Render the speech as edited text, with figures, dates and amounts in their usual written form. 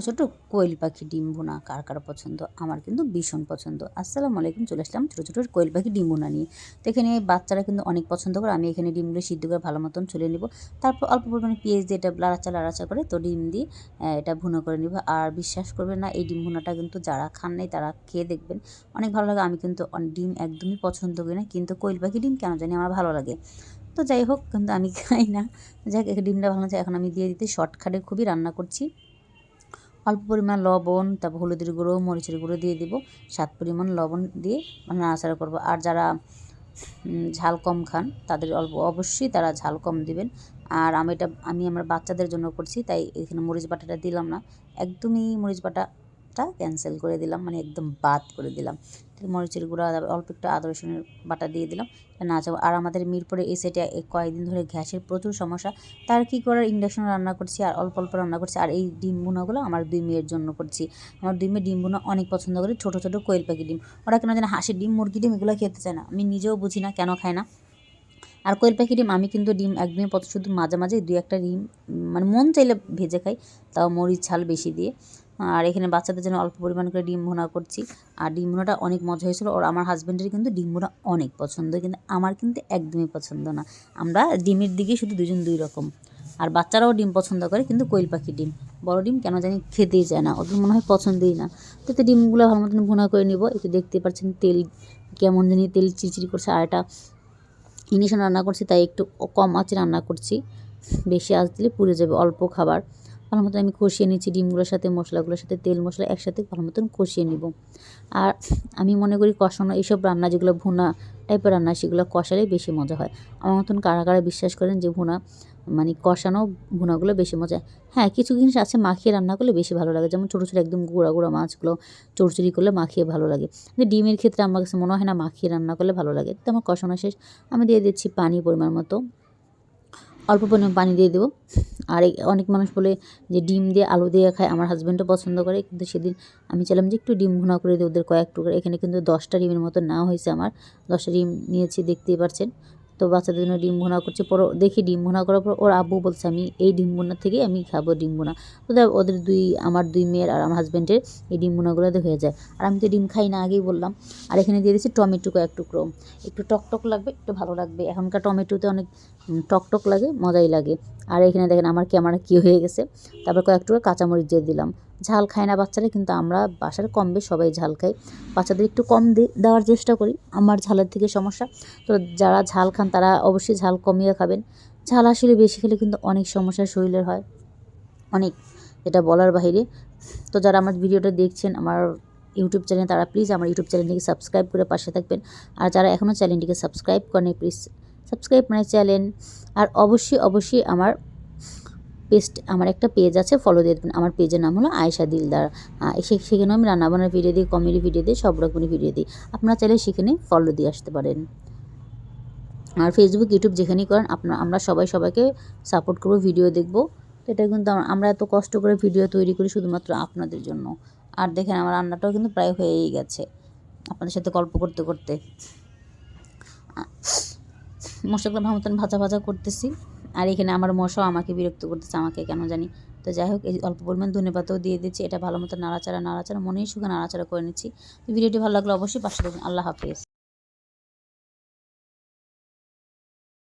ছোট কোয়েল পাখি ডিম ভুনা কার কার পছন্দ, আমার কিন্তু ভীষণ পছন্দ। আসসালামু আলাইকুম, চলে আসলাম ছোট কোয়েল পাখি ডিম ভুনা নিয়ে। তো এখানে বাচ্চারা কিন্তু অনেক পছন্দ করে। আমি এখানে ডিমগুলো সিদ্ধ করে ভালো মতন ছুলে নিব। তারপর অল্প পরিমাণে পেঁয়াজ দিয়ে এটা লাড়াচা করে তো ডিম দিয়ে এটা ভুনা করে নিব। আর বিশ্বাস করবেন না, এই ডিম ভুনাটা কিন্তু যারা খান নাই তারা খেয়ে দেখবেন, অনেক ভালো লাগে। আমি কিন্তু ডিম একদমই পছন্দ করি না, কিন্তু কোয়েল পাখি ডিম কেন জানি আমার ভালো লাগে। তো যাই হোক, কিন্তু আমি খাই না। যাই হোক, ডিমটা ভালো আছে। এখন আমি দিয়ে দিতে শর্টকাটে খুবই রান্না করছি। অল্প পরিমাণ লবণ, তারপর হলুদের গুঁড়ো, মরিচের গুঁড়ো দিয়ে দিব, স্বাদ পরিমাণ লবণ দিয়ে নাড়াচাড়া করবো। আর যারা ঝাল কম খান তাদের অবশ্যই তারা ঝাল কম দিবেন। আর আমি আমার বাচ্চাদের জন্য করছি, তাই এখানে মরিচ বাটাটা দিলাম না, একদমই মরিচ বাটাটা ক্যান্সেল করে দিলাম, মানে একদম বাদ করে দিলাম। মরিচের গুঁড়া, অল্প একটু আদা রসুনের বাটা দিয়ে দিলাম, না চাও। আর আমাদের মিরপুরে এই সাইডে কয়েকদিন ধরে গ্যাসের প্রচুর সমস্যা, তার কী করার, ইন্ডাকশনে রান্না করছি আর অল্প রান্না করছি। আর এই ডিম ভুনাগুলো আমার 2 মেয়ের জন্য করছি। আমার 2 মেয়ে ডিম ভুনা অনেক পছন্দ করে, ছোটো কোয়েল পাখি ডিম। ওরা কেন যেন হাঁসের ডিম, মুরগি ডিম এগুলো খেতে চায় না, আমি নিজেও বুঝি না কেন খায় না। আর কোয়েল পাখি ডিম আমি কিন্তু ডিম একদমই শুধু মাঝে মাঝে 2-1টা ডিম মানে মন চাইলে ভেজে খাই, তাও মরিচ ঝাল বেশি দিয়ে। আর এখানে বাচ্চাদের জন্য অল্প পরিমাণ করে ডিম ভুনা করছি। আর ডিম ভুনাটা অনেক মজা হয়েছিল। আর আমার হাজব্যান্ডের কিন্তু ডিম ভুনা অনেক পছন্দ, কিন্তু আমার কিন্তু একদমই পছন্দ না। আমরা ডিমের দিকে শুধু দুজন 2 রকম। আর বাচ্চারাও ডিম পছন্দ করে, কিন্তু কোয়েল পাখি ডিম, বড় ডিম কেন জানি খেতেই চায় না, ওদের মনে হয় পছন্দই না। তো এতে ডিমগুলো ভালো মতন ভুনা করে নিব। একটু দেখতে পাচ্ছেন তেল কেমন জানি তেল চিরচিরি করছে। আর এটা ইন্ডাকশনে রান্না করছি, তাই একটু কম আঁচে রান্না করছি, বেশি আঁচ দিলে পুড়ে যাবে। অল্প খাবার ভালো মতন আমি কষিয়ে নিচ্ছি ডিমগুলোর সাথে, মশলাগুলোর সাথে, তেল মশলা একসাথে ভালো মতন কষিয়ে নিব। আর আমি মনে করি কষানো এইসব রান্না, যেগুলো ভুনা টাইপের রান্না, সেগুলো কষালে বেশি মজা হয়। আমার মতন কারা বিশ্বাস করেন যে ভুনা মানে কষানো ভুনাগুলো বেশি মজা। হ্যাঁ, কিছু জিনিস আছে মাখিয়ে রান্না করলে বেশি ভালো লাগে, যেমন ছোটো একদম গুঁড়া মাছগুলো চড়চড়ি করলে মাখিয়ে ভালো লাগে। কিন্তু ডিমের ক্ষেত্রে আমার কাছে মনে হয় না মাখিয়ে রান্না করলে ভালো লাগে। তো আমার কষানো শেষ, আমি দিয়ে দিচ্ছি পানি পরিমাণ মতো, অল্প পরিমাণ পানি দিয়ে দেবো। আর অনেক মানুষ বলে যে ডিম দিয়ে আলু দিয়ে খায়, আমার হাজব্যান্ডও পছন্দ করে, কিন্তু সেদিন আমি চাইলাম যে একটু ডিম ভুনা করে দিই ওদের কয়েক টুকরা। এখানে কিন্তু 10টা ডিমের মতো নেওয়া হয়েছে আমার, 10টা ডিম নিয়েছি, দেখতেই পাচ্ছেন। তো বাচ্চাদের জন্য ডিম ভুনা করছি। পরে দেখি ডিম ভুনা করার পর ওর আব্বু বলছে আমি এই ডিম ভুনা থেকেই আমি খাবো ডিম ভুনা। তো ওদের আমার 2 মেয়ের আর আমার হাজব্যান্ডের এই ডিম ভুনাগুলোতে হয়ে যায়। আর আমি তো ডিম খাই না, আগেই বললাম। আর এখানে দিয়ে দিচ্ছি টমেটো কয়েক টুকরো, একটু টক লাগবে, একটু ভালো লাগবে। এখনকার টমেটোতে অনেক টক লাগে, মজাই লাগে। আর এখানে দেখেন আমার ক্যামেরা কী হয়ে গেছে। তারপর কয়েক টুকরো কাঁচামরিচ দিয়ে দিলাম। ঝাল খায় না বাচ্চারা, কিন্তু আমরা বাসার কম বেশ সবাই ঝাল খাই। বাচ্চাদের একটু কম দেওয়ার চেষ্টা করি, আমার ঝালের থেকে সমস্যা। তো যারা ঝাল খান তারা অবশ্যই ঝাল কমিয়ে খাবেন। ঝাল আসলে বেশি খেলে কিন্তু অনেক সমস্যা শরীরের হয়, অনেক, যেটা বলার বাইরে। তো যারা আমার ভিডিওটা দেখছেন আমার ইউটিউব চ্যানেল, তারা প্লিজ আমার ইউটিউব চ্যানেলটিকে সাবস্ক্রাইব করে পাশে থাকবেন। আর যারা এখনও চ্যানেলটিকে সাবস্ক্রাইব করেন, প্লিজ সাবস্ক্রাইব মাই চ্যানেল। আর অবশ্যই আমার একটা পেজ আছে, ফলো দিয়ে দেবেন। আমার পেজের নাম হলো আয়েশা দিলদার। সেখানেও আমি রান্নাবান্নার ভিডিও দিই, কমেডি ভিডিও দিই, সব রকমের ভিডিও দিই। আপনারা চাইলে সেখানে ফলো দিয়ে আসতে পারেন। আর ফেসবুক, ইউটিউব যেখানেই করেন আমরা সবাইকে সাপোর্ট করবো, ভিডিও দেখবো। তো এটা কিন্তু আমরা এত কষ্ট করে ভিডিও তৈরি করি শুধুমাত্র আপনাদের জন্য। আর দেখেন আমার রান্নাটাও কিন্তু প্রায় হয়েই গেছে আপনাদের সাথে গল্প করতে করতে। মশলাগুলো ভালো মতন ভাজা করতেছি। আর এখানে আমার মশাও আমাকে বিরক্ত করতেছে, আমাকে কেন জানি। তো যাই হোক, এই অল্প পরিমাণ ধনেপাতাও দিয়ে দিচ্ছি। এটা ভালো মতো নাড়াচাড়া মনেই সুখে নাড়াচাড়া করে নিচ্ছি। তো ভিডিওটি ভালো লাগলে অবশ্যই পাশে থাকবেন। আল্লাহ হাফেজ।